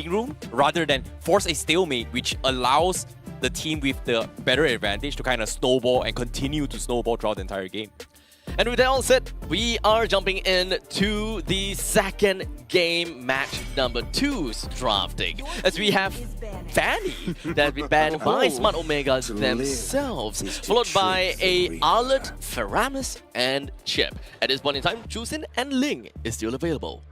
breathing room rather than force a stalemate, which allows the team with the better advantage to kind of snowball and continue to snowball throughout the entire game. And with that all said, we are jumping into the second game, match number 2's drafting. As we have Fanny that has been banned by Smart Omegas themselves, followed by a Arlet, Feramis, and Chip. At this point in time, Jusin and Ling is still available.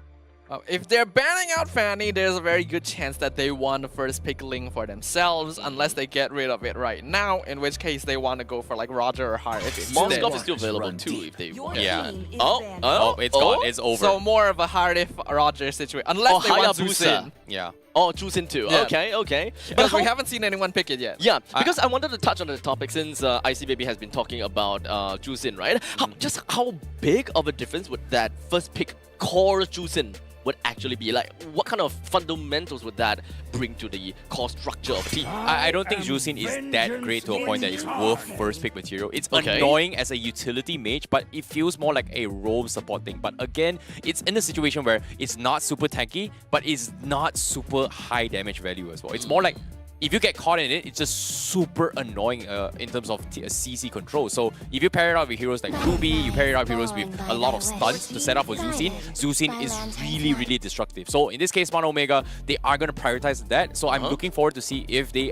If they're banning out Fanny, there's a very good chance that they want the first pick Ling for themselves, unless they get rid of it right now, in which case they want to go for like Roger or Harith instead. Monscoff is still available too if they want. Yeah. Oh, It's gone. It's over. So more of a Harith Roger situation, unless they want Jusin. Yeah. Oh, Jusin too. Yeah. Okay. Because we haven't seen anyone pick it yet. Yeah, because I wanted to touch on the topic since ICBaby has been talking about Jusin, right? Just how big of a difference would that first pick core Jusin would actually be? Like, what kind of fundamentals would that bring to the core structure of the team? I don't think Jusin is that great to a point that it's worth first pick material. It's annoying as a utility mage, but it feels more like a roam support thing. But again, it's in a situation where it's not super tanky, but it's not super high damage value as well. It's more like, if you get caught in it, it's just super annoying in terms of CC control. So if you pair it up with heroes like Ruby, you pair it up with heroes with a lot of stunts to set up for Jusin, Jusin is really, really destructive. So in this case, Smart Omega, they are going to prioritize that. So I'm looking forward to see if they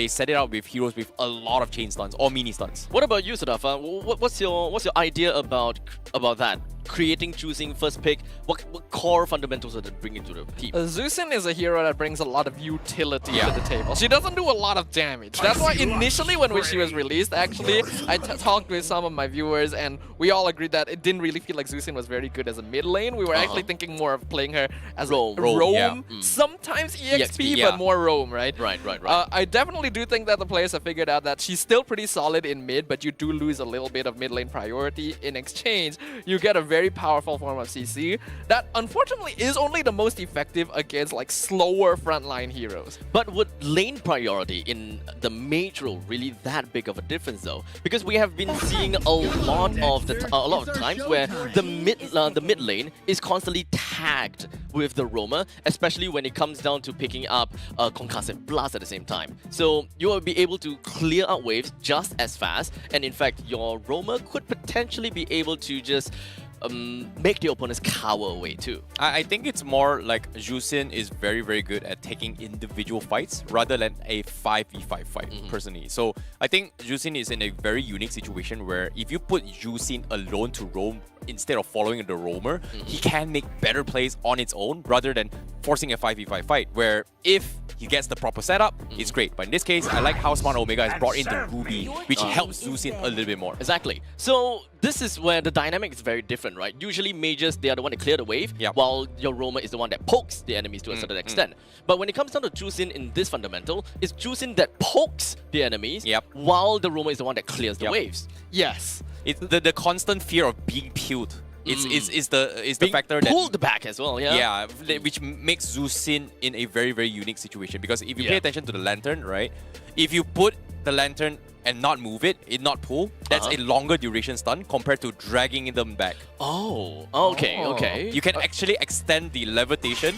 set it out with heroes with a lot of chain stuns or mini stuns. What about you, Sadafa? What's your idea about that? Creating, choosing first pick, what core fundamentals does it bring into the team? Jusin is a hero that brings a lot of utility to the table. She doesn't do a lot of damage. That's why initially when she was released, actually, I talked with some of my viewers and we all agreed that it didn't really feel like Jusin was very good as a mid lane. We were actually thinking more of playing her as roam. Sometimes EXP, but more roam, right? Right. I definitely do think that the players have figured out that she's still pretty solid in mid, but you do lose a little bit of mid lane priority. In exchange, you get a very powerful form of CC that unfortunately is only the most effective against like slower frontline heroes. But would lane priority in the mage role really that big of a difference though? Because we have been seeing a lot of times where the mid lane is constantly tagged with the roamer, especially when it comes down to picking up a concussive blast at the same time. So you will be able to clear out waves just as fast, and in fact your roamer could potentially be able to just make the opponents cower away too. I think it's more like Jusin is very, very good at taking individual fights rather than a 5v5 fight, personally. So I think Jusin is in a very unique situation where if you put Jusin alone to roam instead of following the roamer, he can make better plays on its own rather than forcing a 5v5 fight, where if he gets the proper setup, it's great. But in this case, I like how Smart Omega has brought in the Ruby, which helps Jusin a little bit more. Exactly. So this is where the dynamic is very different, right? Usually mages, they are the one that clear the wave, while your roamer is the one that pokes the enemies to a certain extent. But when it comes down to Jusin in this fundamental, it's Jusin that pokes the enemies, while the roamer is the one that clears the waves. Yes. It's the constant fear of being peeled. Is the factor that pulled back as well, which makes Jusin in a very, very unique situation. Because if you pay attention to the lantern, right? If you put the lantern and not move it not pull, that's a longer duration stun compared to dragging them back. Oh, okay. You can actually extend the levitation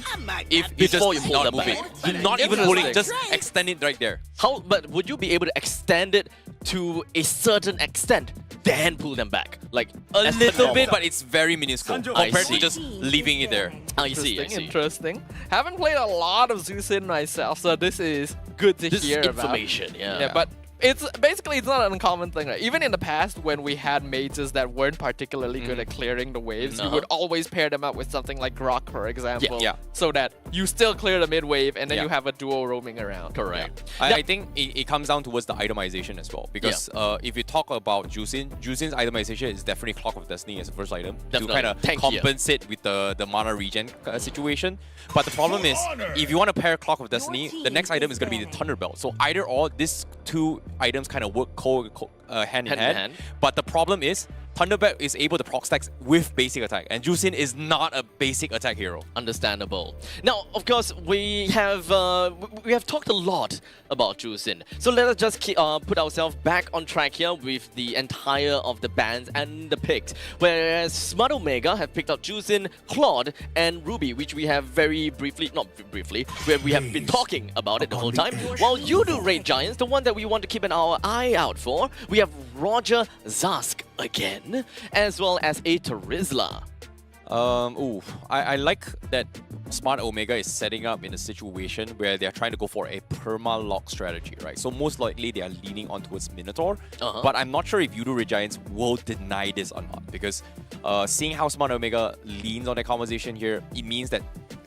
if you Before just you pull not them move back. it. Not even pulling, just extend it right there. But would you be able to extend it to a certain extent, then pull them back? Like A little bit, but it's very minuscule compared to just leaving it there. I see. Interesting. Haven't played a lot of Jusin myself, so this is good to hear This about. information, But it's basically it's not an uncommon thing, right? Even in the past, when we had mages that weren't particularly good at clearing the waves, you would always pair them up with something like Grok, for example, so that you still clear the mid wave and then you have a duo roaming around. Correct. I think it comes down towards the itemization as well, because if you talk about Jusin's itemization is definitely Clock of Destiny as a first item to kind of compensate with the mana regen situation. But the problem is, if you want to pair Clock of Destiny, the next item is going to be the Thunderbelt. So either or, these two items kind of work hand in hand. But the problem is, Thunderbat is able to proc stacks with basic attack, and Jusin is not a basic attack hero. Understandable. Now, of course, we have talked a lot about Jusin. So let us just put ourselves back on track here with the entire of the bans and the picks. Whereas Smart Omega have picked out Jusin, Claude, and Ruby, which we have very briefly, not briefly, where we have been talking about it the whole time. While you do Red Giants, the one that we want to keep our eye out for, we have Roger Zask again, as well as a Terizla. I like that Smart Omega is setting up in a situation where they're trying to go for a perma-lock strategy, right? So most likely they are leaning on towards Minotaur, but I'm not sure if Yudu Red Giants will deny this or not, because seeing how Smart Omega leans on the conversation here, it means that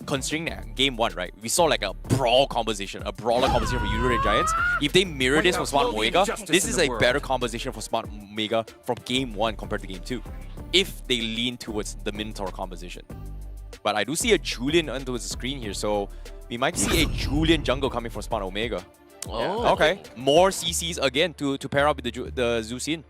considering game 1, right, we saw like a brawler conversation for Yudu Red Giants. If they mirror this for Smart Omega, this is a better conversation for Smart Omega from game 1 compared to game 2, if they lean towards the Minotaur composition. But I do see a Julian onto the screen here, so we might see a Julian jungle coming from Smart Omega. Oh, okay. More CCs again to pair up with the Zusin.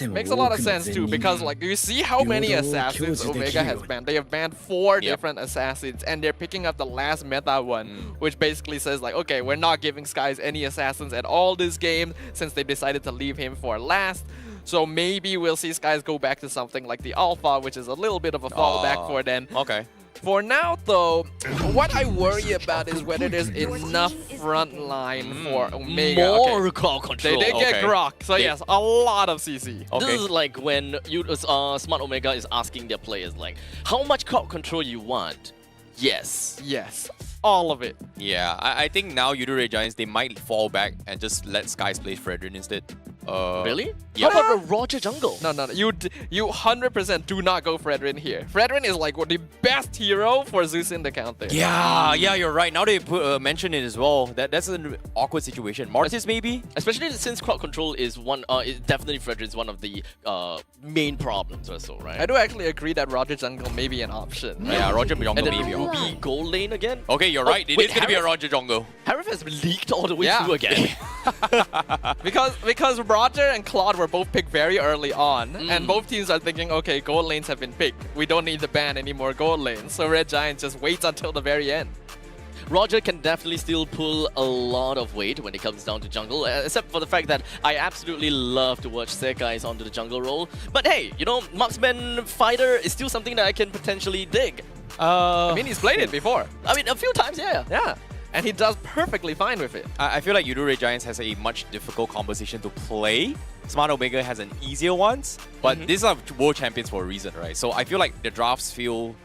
Makes a lot of sense too, because like you see how many assassins Omega has banned. They have banned 4 different assassins, and they're picking up the last meta one, which basically says like, okay, we're not giving Skies any assassins at all this game since they decided to leave him for last. So maybe we'll see Skies go back to something like the Alpha, which is a little bit of a fallback for them. Okay. For now, though, what I worry about is whether there's enough front line for Omega. More crowd control. They did get Grok, so yes, a lot of CC. This is like when Smart Omega is asking their players like, how much crowd control you want? Yes. Yes. All of it. Yeah, I think now Yudu Red Giants, they might fall back and just let Skies play Fredrin instead. Really? Yeah. How about a Roger jungle? No. You 100% do not go Fredrin here. Fredrin is like the best hero for Zeus in the counter. Yeah, you're right. Now they mention it as well. That's an awkward situation. Mortis maybe? Especially since crowd control is one, definitely Fredrin's one of the main problems also, right? I do actually agree that Roger jungle may be an option. Right? Yeah, Roger jungle And then maybe. Ruby gold lane again? Okay, you're right. It is going to be a Roger jungle. Harif has leaked all the way through again. because Roger and Claude were both picked very early on, and both teams are thinking, okay, gold lanes have been picked. We don't need to ban any more gold lanes. So Red Giant just waits until the very end. Roger can definitely still pull a lot of weight when it comes down to jungle, except for the fact that I absolutely love to watch Sekai's onto the jungle role. But hey, you know, Marksman Fighter is still something that I can potentially dig. I mean, he's played it before. I mean, a few times, yeah. Yeah. And he does perfectly fine with it. I feel like Yudu Red Giants has a much difficult composition to play. Smart Omega has an easier ones, but these are world champions for a reason, right? So I feel like the drafts feel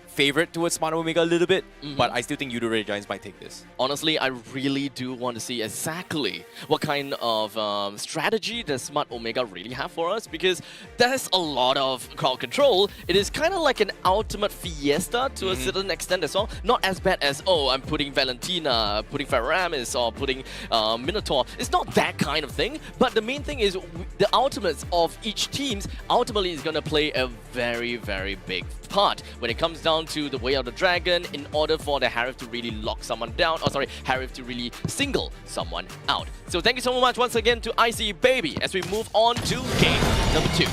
favorite towards Smart Omega a little bit, but I still think Yudu Red Giants might take this. Honestly, I really do want to see exactly what kind of strategy does Smart Omega really have for us, because there's a lot of crowd control. It is kind of like an ultimate fiesta to a certain extent as well. Not as bad as, oh, I'm putting Valentina, putting Faramis, or putting Minotaur. It's not that kind of thing, but the main thing is the ultimates of each teams ultimately is going to play a very, very big part when it comes down to the Way of the Dragon in order for the Harif to really lock someone down, or sorry, Harif to really single someone out. So thank you so much once again to Icy Baby as we move on to game number 2.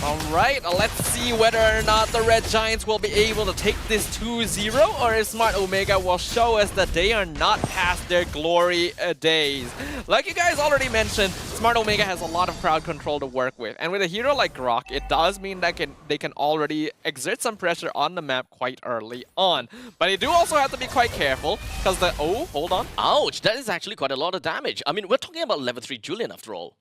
Alright, let's see whether or not the Red Giants will be able to take this 2-0, or if Smart Omega will show us that they are not past their glory days. Like you guys already mentioned, Smart Omega has a lot of crowd control to work with, and with a hero like Grok, it does mean that they can already exert some pressure on the map quite early on. But they do also have to be quite careful, because the... Oh, hold on. Ouch, that is actually quite a lot of damage. I mean, we're talking about level 3 Julian after all.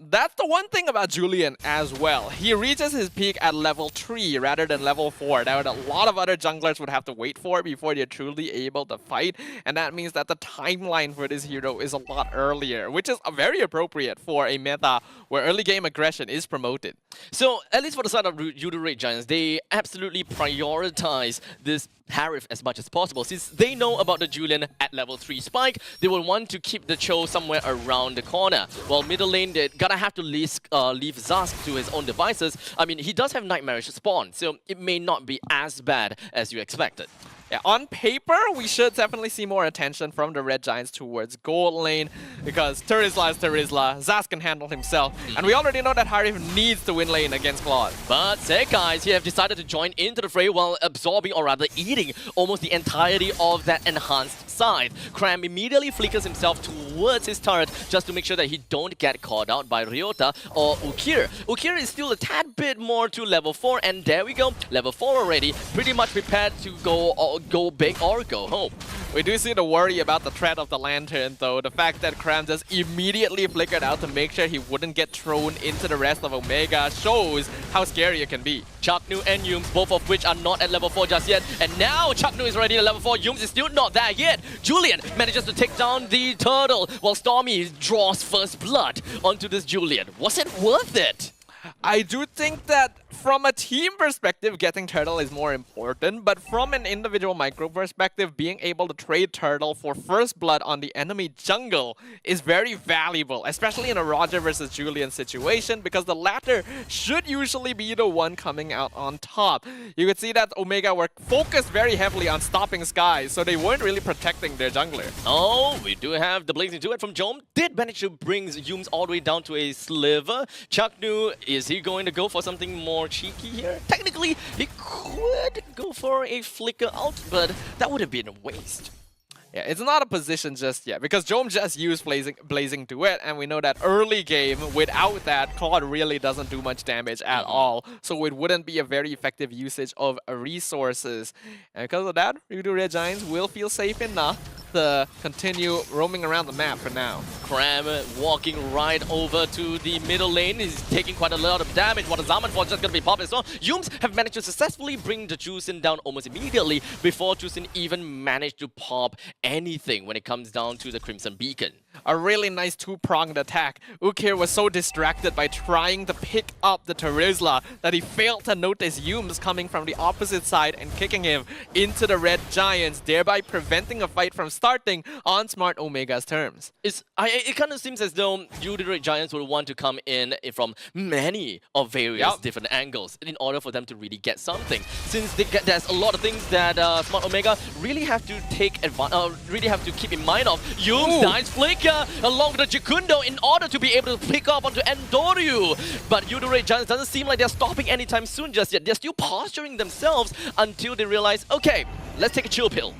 That's the one thing about Julian as well. He reaches his peak at level 3 rather than level 4. That a lot of other junglers would have to wait for before they're truly able to fight. And that means that the timeline for this hero is a lot earlier, which is very appropriate for a meta where early game aggression is promoted. So, at least for the side of Yudu Red Giants, they absolutely prioritize this Harif as much as possible. Since they know about the Julian at level 3 spike, they will want to keep the Cho somewhere around the corner. While middle lane, they're gonna have to leave Zask to his own devices. I mean, he does have Nightmarish spawn, so it may not be as bad as you expected. Yeah, on paper, we should definitely see more attention from the Red Giants towards gold lane because Terizla is Terizla, Zaz can handle himself, and we already know that Harif needs to win lane against Claude. But Sekais here have decided to join into the fray while absorbing, or rather eating, almost the entirety of that enhanced side. Cram immediately flickers himself towards his turret just to make sure that he don't get caught out by Ryota or Ukir. Ukir is still a tad bit more to level 4, and there we go, level 4 already, pretty much prepared to go big or go home. We do see the worry about the threat of the Lantern though. The fact that Kram just immediately flickered out to make sure he wouldn't get thrown into the rest of Omega shows how scary it can be. Chaknu and Yums, both of which are not at level 4 just yet. And now Chaknu is already at level 4. Yums is still not there yet. Julian manages to take down the turtle while Stormy draws first blood onto this Julian. Was it worth it? I do think that from a team perspective, getting Turtle is more important, but from an individual micro perspective, being able to trade Turtle for first blood on the enemy jungle is very valuable, especially in a Roger versus Julian situation, because the latter should usually be the one coming out on top. You could see that Omega were focused very heavily on stopping Sky, so they weren't really protecting their jungler. Oh, we do have the Blazing Duet from Jom. Did manage to bring Yums all the way down to a sliver. Chaknu, is he going to go for something more cheeky here? Technically, he could go for a flicker out, but that would have been a waste. Yeah, it's not a position just yet, because Jom just used Blazing Duet, and we know that early game, without that, Claude really doesn't do much damage at all, so it wouldn't be a very effective usage of resources. And because of that, Ryudu Red Giants will feel safe enough to continue roaming around the map for now. Cram walking right over to the middle lane. He's taking quite a lot of damage. What a Zaman for just gonna be popped as well. Yums have managed to successfully bring the Jusin down almost immediately before Jusin even managed to pop anything when it comes down to the Crimson Beacon. A really nice two-pronged attack. Ukir was so distracted by trying to pick up the Terizla that he failed to notice Yums coming from the opposite side and kicking him into the Red Giants, thereby preventing a fight from starting on Smart Omega's terms. It kind of seems as though Yudu Red Giants would want to come in from many of various different angles in order for them to really get something. Since there's a lot of things that Smart Omega really have to take really have to keep in mind of. Yums, nice flicker along with the Jacundo in order to be able to pick up onto Endoryu. But Yudu Red Giants doesn't seem like they're stopping anytime soon just yet. They're still posturing themselves until they realize, okay, let's take a chill pill.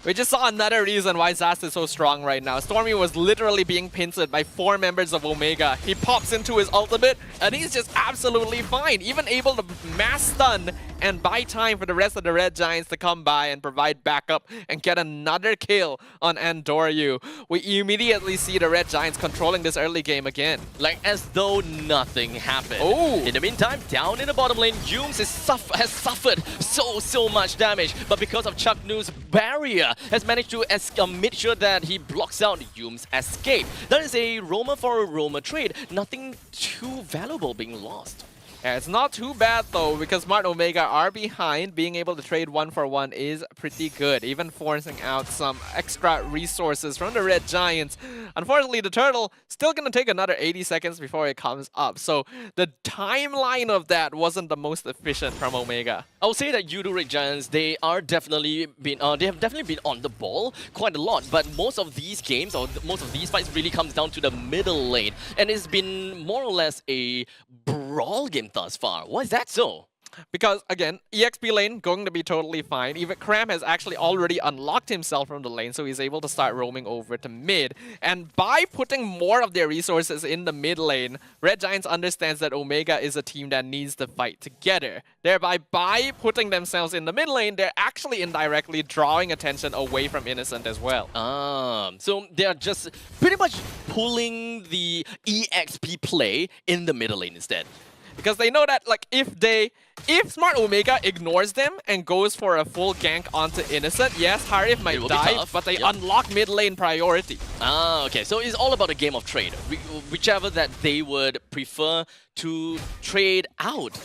We just saw another reason why Zast is so strong right now. Stormy was literally being pincered by 4 members of Omega. He pops into his ultimate, and he's just absolutely fine. Even able to mass stun and buy time for the rest of the Red Giants to come by and provide backup and get another kill on Andoryu. We immediately see the Red Giants controlling this early game again. Like as though nothing happened. Oh. In the meantime, down in the bottom lane, Yums has suffered so much damage. But because of Chaknu's barrier, has managed to make sure that he blocks out Yums' escape. That is a Roma for a Roma trade. Nothing too valuable being lost. Yeah, it's not too bad though, because Smart Omega are behind. Being able to trade 1-for-1 is pretty good, even forcing out some extra resources from the Red Giants. Unfortunately, the Turtle still gonna take another 80 seconds before it comes up, so the timeline of that wasn't the most efficient from Omega. I would say that Yudu Red Giants, they have definitely been on the ball quite a lot, but most of these games or most of these fights really comes down to the middle lane, and it's been more or less a brawl game thus far. Why is that so? Because, again, EXP lane going to be totally fine. Even Cram has actually already unlocked himself from the lane, so he's able to start roaming over to mid. And by putting more of their resources in the mid lane, Red Giants understands that Omega is a team that needs to fight together. Thereby, by putting themselves in the mid lane, they're actually indirectly drawing attention away from Innocent as well. So they're just pretty much pulling the EXP play in the middle lane instead. Because they know that, like, if Smart Omega ignores them and goes for a full gank onto Innocent, yes, Harif might die, but they unlock mid lane priority. Okay, so it's all about a game of trade. Whichever that they would prefer to trade out.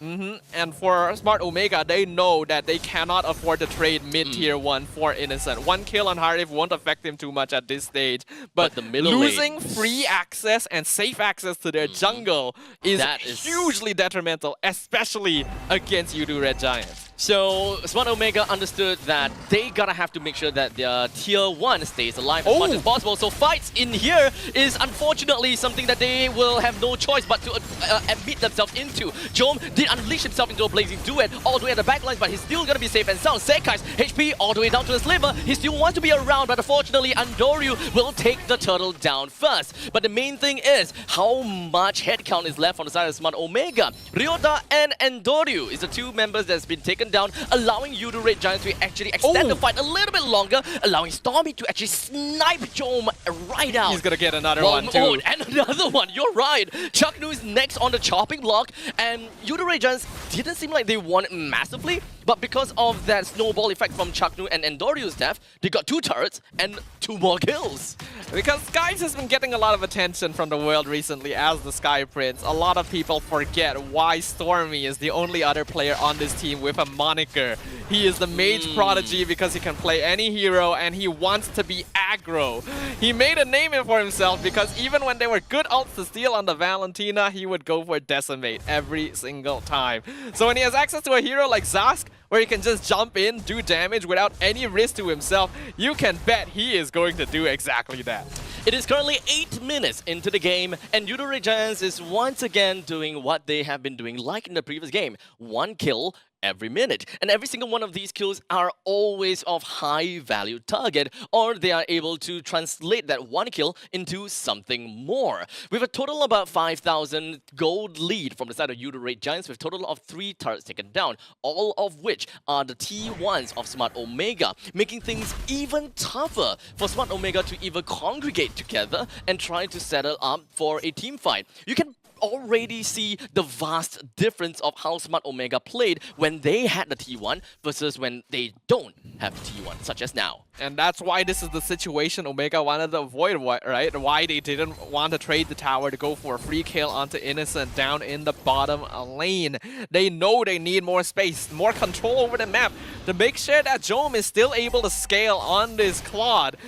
And for Smart Omega, they know that they cannot afford to trade mid-tier 1 for Innocent. 1 kill on Harif won't affect him too much at this stage. But the middle losing lane, free access and safe access to their jungle is hugely detrimental, especially against Yudu Red Giants. So Smart Omega understood that they gotta have to make sure that their tier 1 stays alive as much as possible. So fights in here is unfortunately something that they will have no choice but to admit themselves into. Jom did unleash himself into a blazing duet all the way at the backlines, but he's still gonna be safe and sound. Sekai's HP all the way down to the sliver. He still wants to be around, but unfortunately Andoryu will take the turtle down first. But the main thing is how much headcount is left on the side of Smart Omega. Ryota and Andoryu is the two members that's been taken down, allowing Yudo Red Giants to actually extend the fight a little bit longer, allowing Stormy to actually snipe Jom right out. He's gonna get another one too. And another one, you're right. Chuck Nu is next on the chopping block, and Yudo Red Giants didn't seem like they won it massively, but because of that snowball effect from Chuck Nu and Endoryu's death, they got 2 turrets and 2 more kills. Because Skies has been getting a lot of attention from the world recently as the Sky Prince. A lot of people forget why Stormy is the only other player on this team with a moniker. He is the mage prodigy because he can play any hero and he wants to be aggro. He made a name for himself because even when they were good ults to steal on the Valentina, he would go for Decimate every single time. So when he has access to a hero like Zask, where he can just jump in, do damage without any risk to himself, you can bet he is going to do exactly that. It is currently 8 minutes into the game, and Yudo Red Giants is once again doing what they have been doing like in the previous game. 1 kill every minute. And every single one of these kills are always of high value target, or they are able to translate that 1 kill into something more. With a total about 5,000 gold lead from the side of Yudo Red Giants, with a total of 3 turrets taken down, all of which are the T1s of Smart Omega, making things even tougher for Smart Omega to even congregate together and try to settle up for a team fight. You can already see the vast difference of how Smart Omega played when they had the T1 versus when they don't have the T1, such as now. And that's why this is the situation Omega wanted to avoid, right? Why they didn't want to trade the tower to go for a free kill onto Innocent down in the bottom lane. They know they need more space, more control over the map to make sure that Jom is still able to scale on this Claude.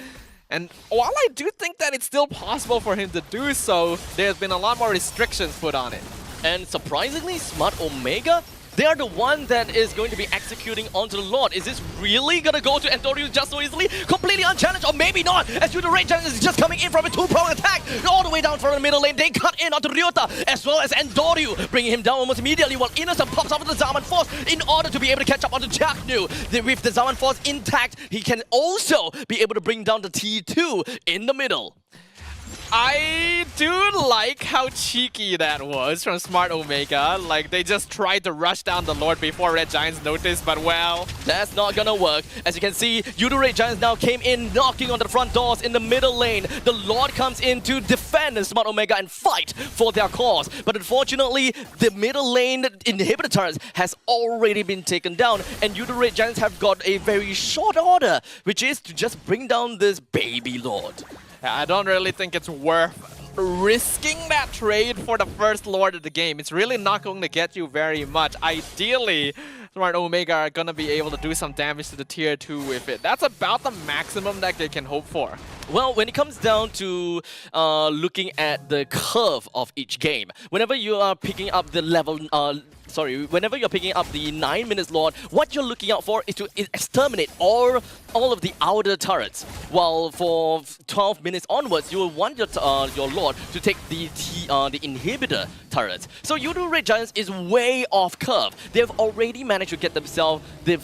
And while I do think that it's still possible for him to do so, there's been a lot more restrictions put on it. And surprisingly, Smart Omega, they are the one that is going to be executing onto the Lord. Is this really going to go to Endoryus just so easily? Completely unchallenged, or maybe not, as Yudo Red Giants is just coming in from a 2-prong attack. All the way down from the middle lane, they cut in onto Ryota, as well as Endoryu, bringing him down almost immediately, while Innocent pops off with the Zaman Force in order to be able to catch up onto Chuck Nu. With the Zaman Force intact, he can also be able to bring down the T2 in the middle. I do like how cheeky that was from Smart Omega. Like, they just tried to rush down the Lord before Red Giants noticed, but well, that's not gonna work. As you can see, Yudo Red Giants now came in, knocking on the front doors in the middle lane. The Lord comes in to defend Smart Omega and fight for their cause. But unfortunately, the middle lane inhibitor turrets has already been taken down, and Yudo Red Giants have got a very short order, which is to just bring down this baby Lord. I don't really think it's worth risking that trade for the first Lord of the game. It's really not going to get you very much. Ideally, Smart Omega are going to be able to do some damage to the tier 2 with it. That's about the maximum that they can hope for. Well, when it comes down to looking at the curve of each game, whenever you are picking up the level... whenever you're picking up the 9 minutes Lord, what you're looking out for is to exterminate all of the outer turrets. While for 12 minutes onwards, you will want your Lord to take the inhibitor turrets. So Yudo Red Giants is way off curve. They've already managed to get themselves the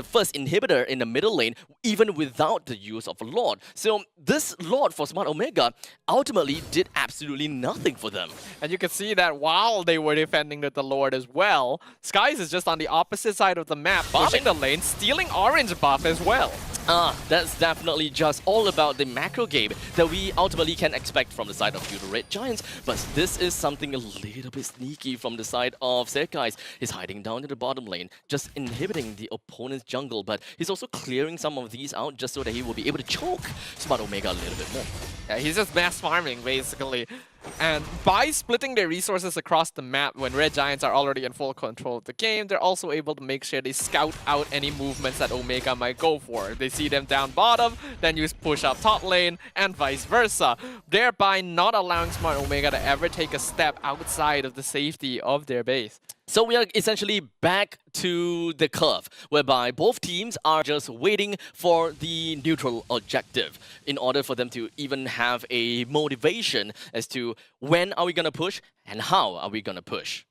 first inhibitor in the middle lane, even without the use of a Lord. So this Lord for Smart Omega ultimately did absolutely nothing for them. And you can see that while they were defending the Lord as well, Skies is just on the opposite side of the map, pushing the lane, stealing orange buff as well. That's definitely just all about the macro game that we ultimately can expect from the side of Yudo Red Giants. But this is something a little bit sneaky from the side of Sekai's. He's hiding down in the bottom lane, just inhibiting the opponent's jungle, but he's also clearing some of these out just so that he will be able to choke Smart Omega a little bit more. Yeah, he's just mass farming, basically. And by splitting their resources across the map when Red Giants are already in full control of the game, they're also able to make sure they scout out any movements that Omega might go for. If they see them down bottom, then you push up top lane, and vice versa, thereby not allowing Smart Omega to ever take a step outside of the safety of their base. So we are essentially back to the curve, whereby both teams are just waiting for the neutral objective in order for them to even have a motivation as to when are we going to push and how are we going to push.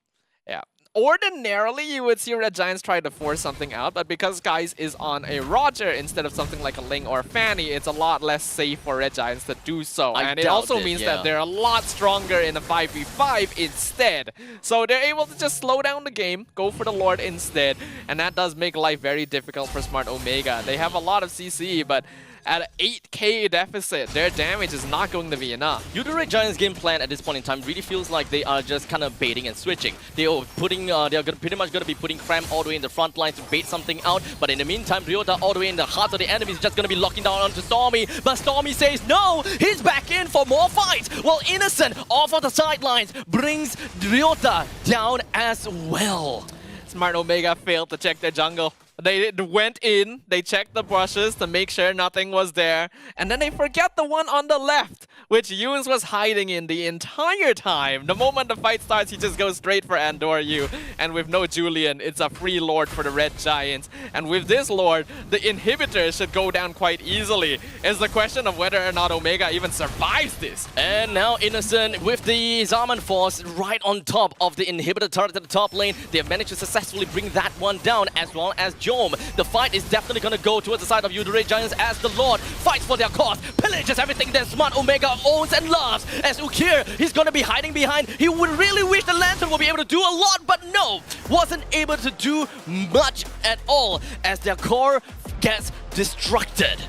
Yeah. Ordinarily, you would see Red Giants try to force something out, but because Guys is on a Roger instead of something like a Ling or Fanny, it's a lot less safe for Red Giants to do so. And it also means that they're a lot stronger in a 5v5 instead. So they're able to just slow down the game, go for the Lord instead, and that does make life very difficult for Smart Omega. They have a lot of CC, but at an 8k deficit, their damage is not going to be enough. Red Giants' game plan at this point in time really feels like they are just kind of baiting and switching. They are pretty much going to be putting Cram all the way in the front line to bait something out, but in the meantime, Ryota all the way in the heart of the enemy is just going to be locking down onto Stormy, but Stormy says no, he's back in for more fights, while Innocent off of the sidelines brings Ryota down as well. Smart Omega failed to check their jungle. They went in, they checked the brushes to make sure nothing was there, and then they forget the one on the left, which Yoons was hiding in the entire time. The moment the fight starts, he just goes straight for Andor Yu, and with no Julian, it's a free Lord for the Red Giants. And with this Lord, the inhibitor should go down quite easily. It's the question of whether or not Omega even survives this. And now Innocent with the Zaman Force right on top of the inhibitor turret at the top lane. They have managed to successfully bring that one down, as well as The fight is definitely going to go towards the side of Red Giants as the Lord fights for their cause, pillages everything that Smart Omega owns and loves. As Ukir, he's going to be hiding behind. He would really wish the Lantern will be able to do a lot, but no, wasn't able to do much at all as their core gets destructed.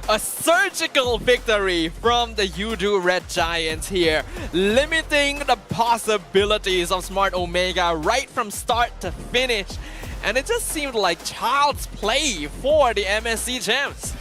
A surgical victory from the Yudu Red Giants here, limiting the possibilities of Smart Omega right from start to finish. And it just seemed like child's play for the MSC champs.